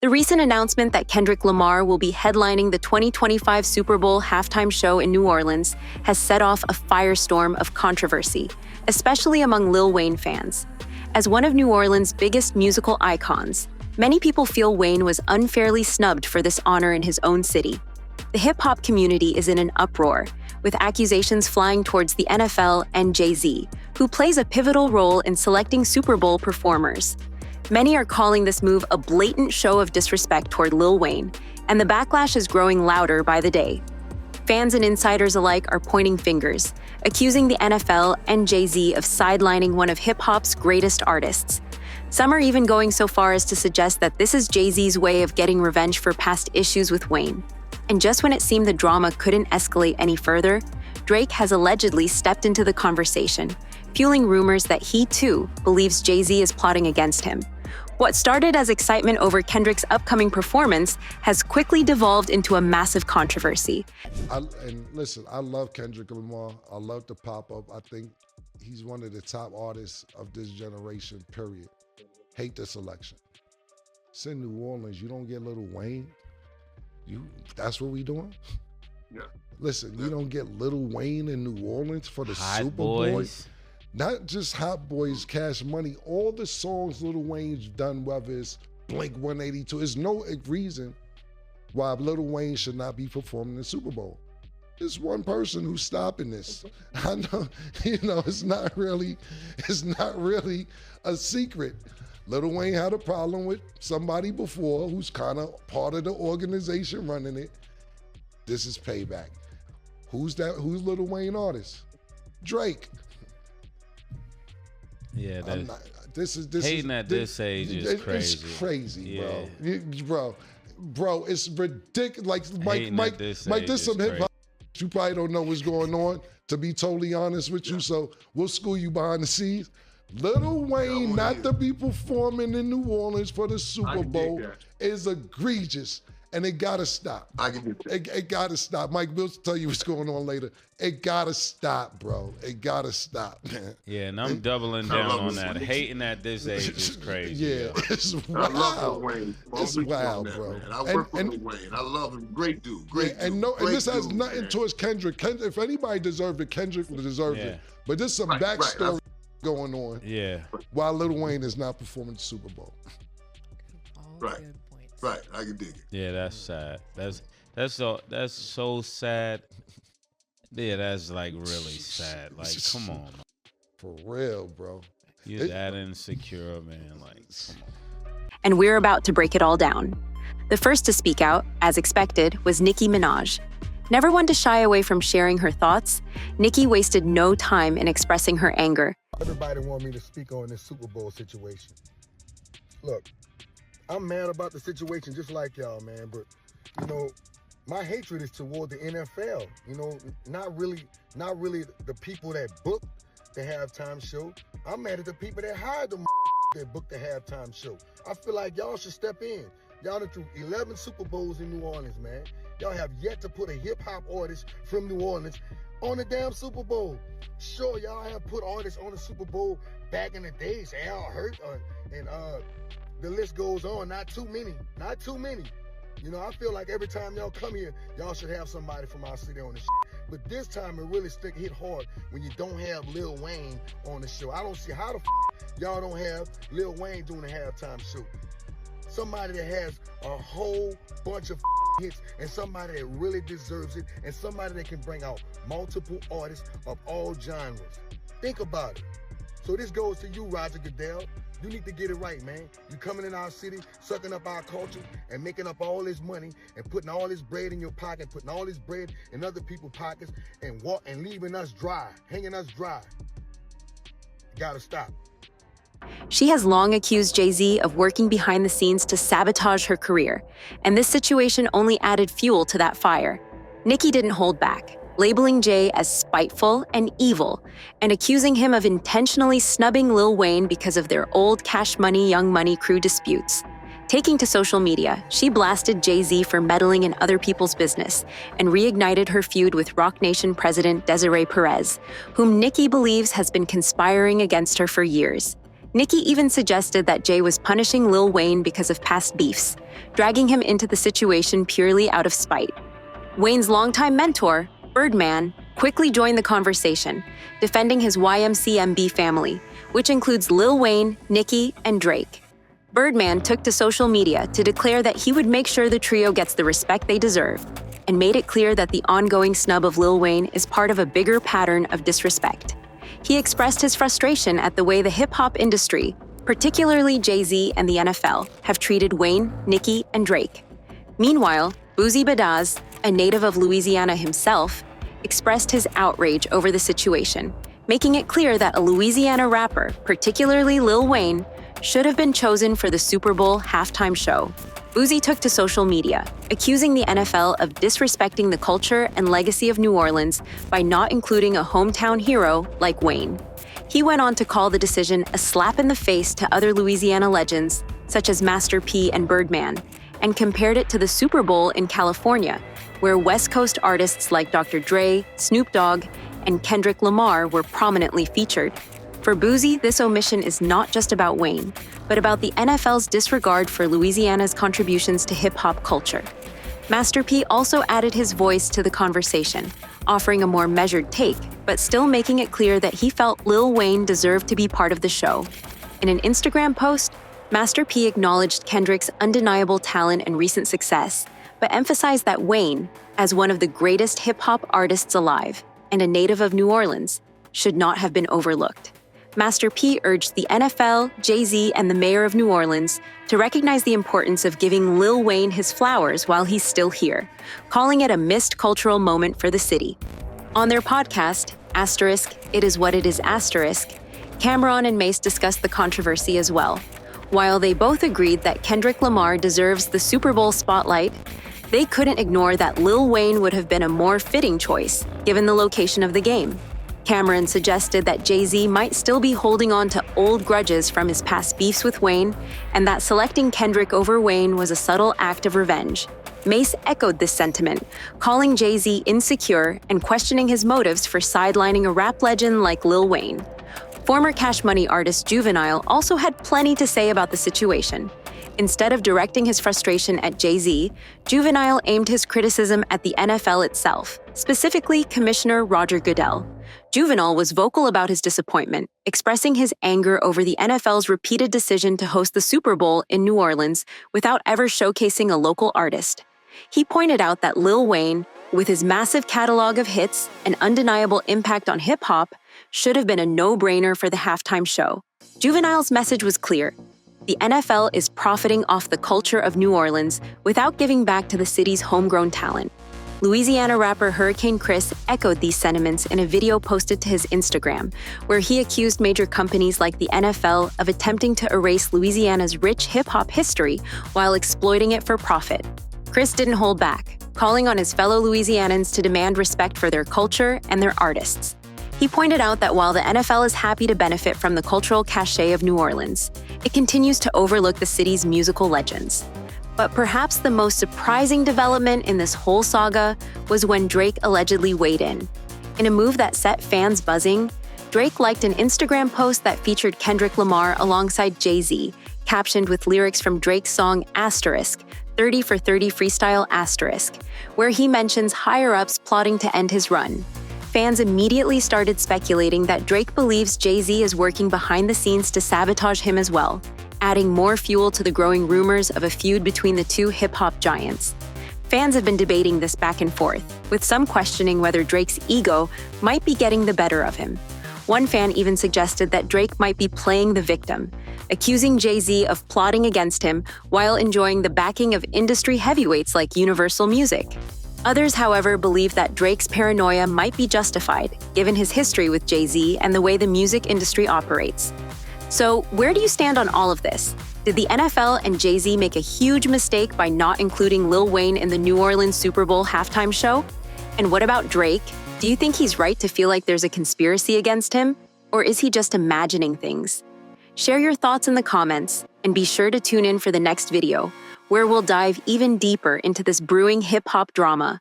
The recent announcement that Kendrick Lamar will be headlining the 2025 Super Bowl halftime show in New Orleans has set off a firestorm of controversy, especially among Lil Wayne fans. As one of New Orleans' biggest musical icons, many people feel Wayne was unfairly snubbed for this honor in his own city. The hip-hop community is in an uproar, with accusations flying towards the NFL and Jay-Z, who plays a pivotal role in selecting Super Bowl performers. Many are calling this move a blatant show of disrespect toward Lil Wayne, and the backlash is growing louder by the day. Fans and insiders alike are pointing fingers, accusing the NFL and Jay-Z of sidelining one of hip-hop's greatest artists. Some are even going so far as to suggest that this is Jay-Z's way of getting revenge for past issues with Wayne. And just when it seemed the drama couldn't escalate any further, Drake has allegedly stepped into the conversation, fueling rumors that he, too, believes Jay-Z is plotting against him. What started as excitement over Kendrick's upcoming performance has quickly devolved into a massive controversy. And listen, I love Kendrick Lamar. I love the pop-up. I think he's one of the top artists of this generation, period. Hate the selection. It's in New Orleans. You don't get Lil Wayne. That's what we doing? Yeah. Listen, you don't get Lil Wayne in New Orleans for the Hot Super Bowl. Boys. Not just Hot Boys, Cash Money, all the songs Lil Wayne's done, whether it's Blink 182, there's no reason why Lil Wayne should not be performing the Super Bowl. There's one person who's stopping this. I know, it's not really a secret. Lil Wayne had a problem with somebody before who's kind of part of the organization running it. This is payback. Who's that? Who's Lil Wayne artist? Drake. Yeah, this is hating at this age is crazy. It's crazy, Yeah. bro. It's ridiculous. Like Mike, this some hip hop. You probably don't know what's going on. To be totally honest with you, so we'll school you behind the scenes. Lil Wayne not to be performing in New Orleans for the Super Bowl is egregious, and it gotta stop. I can do that. It gotta stop. Mike, we'll tell you what's going on later. It gotta stop, bro. It gotta stop, man. Yeah, and I'm doubling down on that. Hating at this age is crazy. Yeah, it's wild. I love Lil Wayne. It's wild, bro. Man. I work with Lil Wayne. I love him. Great dude. Great dude. And this has nothing towards Kendrick. If anybody deserved it, Kendrick deserved it. But there's some backstory going on. Yeah. While Lil Wayne is not performing the Super Bowl. Right. Right. I can dig it. Yeah, that's sad. That's so sad. Yeah, that's like really sad. Like, come on. For real, bro. You're that insecure, man. Like, come on. And we're about to break it all down. The first to speak out, as expected, was Nicki Minaj. Never one to shy away from sharing her thoughts, Nicki wasted no time in expressing her anger. Everybody want me to speak on this Super Bowl situation. Look, I'm mad about the situation just like y'all, man, but, my hatred is toward the NFL. Not really the people that booked the halftime show. I'm mad at the people that hired the that booked the halftime show. I feel like y'all should step in. Y'all done threw 11 Super Bowls in New Orleans, man. Y'all have yet to put a hip-hop artist from New Orleans on the damn Super Bowl. Sure, y'all have put artists on the Super Bowl back in the days. Al Hurt, and the list goes on. Not too many. I feel like every time y'all come here, y'all should have somebody from our city on the But this time it really hit hard when you don't have Lil Wayne on the show. I don't see how the y'all don't have Lil Wayne doing the halftime show. Somebody that has a whole bunch of hits, and somebody that really deserves it, and somebody that can bring out multiple artists of all genres. Think about it. So this goes to you, Roger Goodell. You need to get it right, man. You coming in our city, sucking up our culture, and making up all this money, and putting all this bread in your pocket, putting all this bread in other people's pockets, and leaving us dry, hanging us dry. You gotta stop. She has long accused Jay-Z of working behind the scenes to sabotage her career, and this situation only added fuel to that fire. Nicki didn't hold back, labeling Jay as spiteful and evil, and accusing him of intentionally snubbing Lil Wayne because of their old Cash Money, Young Money crew disputes. Taking to social media, she blasted Jay-Z for meddling in other people's business and reignited her feud with Roc Nation president Desiree Perez, whom Nicki believes has been conspiring against her for years. Nicki even suggested that Jay was punishing Lil Wayne because of past beefs, dragging him into the situation purely out of spite. Wayne's longtime mentor, Birdman, quickly joined the conversation, defending his YMCMB family, which includes Lil Wayne, Nicki, and Drake. Birdman took to social media to declare that he would make sure the trio gets the respect they deserve, and made it clear that the ongoing snub of Lil Wayne is part of a bigger pattern of disrespect. He expressed his frustration at the way the hip-hop industry, particularly Jay-Z and the NFL, have treated Wayne, Nicki, and Drake. Meanwhile, Boozy Badaz, a native of Louisiana himself, expressed his outrage over the situation, making it clear that a Louisiana rapper, particularly Lil Wayne, should have been chosen for the Super Bowl halftime show. Boozy took to social media, accusing the NFL of disrespecting the culture and legacy of New Orleans by not including a hometown hero like Wayne. He went on to call the decision a slap in the face to other Louisiana legends, such as Master P and Birdman, and compared it to the Super Bowl in California, where West Coast artists like Dr. Dre, Snoop Dogg, and Kendrick Lamar were prominently featured. For Boozy, this omission is not just about Wayne, but about the NFL's disregard for Louisiana's contributions to hip-hop culture. Master P also added his voice to the conversation, offering a more measured take, but still making it clear that he felt Lil Wayne deserved to be part of the show. In an Instagram post, Master P acknowledged Kendrick's undeniable talent and recent success, but emphasized that Wayne, as one of the greatest hip-hop artists alive and a native of New Orleans, should not have been overlooked. Master P urged the NFL, Jay-Z, and the mayor of New Orleans to recognize the importance of giving Lil Wayne his flowers while he's still here, calling it a missed cultural moment for the city. On their podcast, It Is What It Is *, Cameron and Mace discussed the controversy as well. While they both agreed that Kendrick Lamar deserves the Super Bowl spotlight, they couldn't ignore that Lil Wayne would have been a more fitting choice, given the location of the game. Cameron suggested that Jay-Z might still be holding on to old grudges from his past beefs with Wayne, and that selecting Kendrick over Wayne was a subtle act of revenge. Mace echoed this sentiment, calling Jay-Z insecure and questioning his motives for sidelining a rap legend like Lil Wayne. Former Cash Money artist Juvenile also had plenty to say about the situation. Instead of directing his frustration at Jay-Z, Juvenile aimed his criticism at the NFL itself, specifically Commissioner Roger Goodell. Juvenile was vocal about his disappointment, expressing his anger over the NFL's repeated decision to host the Super Bowl in New Orleans without ever showcasing a local artist. He pointed out that Lil Wayne, with his massive catalog of hits and undeniable impact on hip-hop, should have been a no-brainer for the halftime show. Juvenile's message was clear. The NFL is profiting off the culture of New Orleans without giving back to the city's homegrown talent. Louisiana rapper Hurricane Chris echoed these sentiments in a video posted to his Instagram, where he accused major companies like the NFL of attempting to erase Louisiana's rich hip-hop history while exploiting it for profit. Chris didn't hold back, calling on his fellow Louisianans to demand respect for their culture and their artists. He pointed out that while the NFL is happy to benefit from the cultural cachet of New Orleans, it continues to overlook the city's musical legends. But perhaps the most surprising development in this whole saga was when Drake allegedly weighed in. In a move that set fans buzzing, Drake liked an Instagram post that featured Kendrick Lamar alongside Jay-Z, captioned with lyrics from Drake's song *, 30 for 30 freestyle *, where he mentions higher-ups plotting to end his run. Fans immediately started speculating that Drake believes Jay-Z is working behind the scenes to sabotage him as well, adding more fuel to the growing rumors of a feud between the two hip-hop giants. Fans have been debating this back and forth, with some questioning whether Drake's ego might be getting the better of him. One fan even suggested that Drake might be playing the victim, accusing Jay-Z of plotting against him while enjoying the backing of industry heavyweights like Universal Music. Others, however, believe that Drake's paranoia might be justified, given his history with Jay-Z and the way the music industry operates. So, where do you stand on all of this? Did the NFL and Jay-Z make a huge mistake by not including Lil Wayne in the New Orleans Super Bowl halftime show? And what about Drake? Do you think he's right to feel like there's a conspiracy against him? Or is he just imagining things? Share your thoughts in the comments, and be sure to tune in for the next video, where we'll dive even deeper into this brewing hip-hop drama.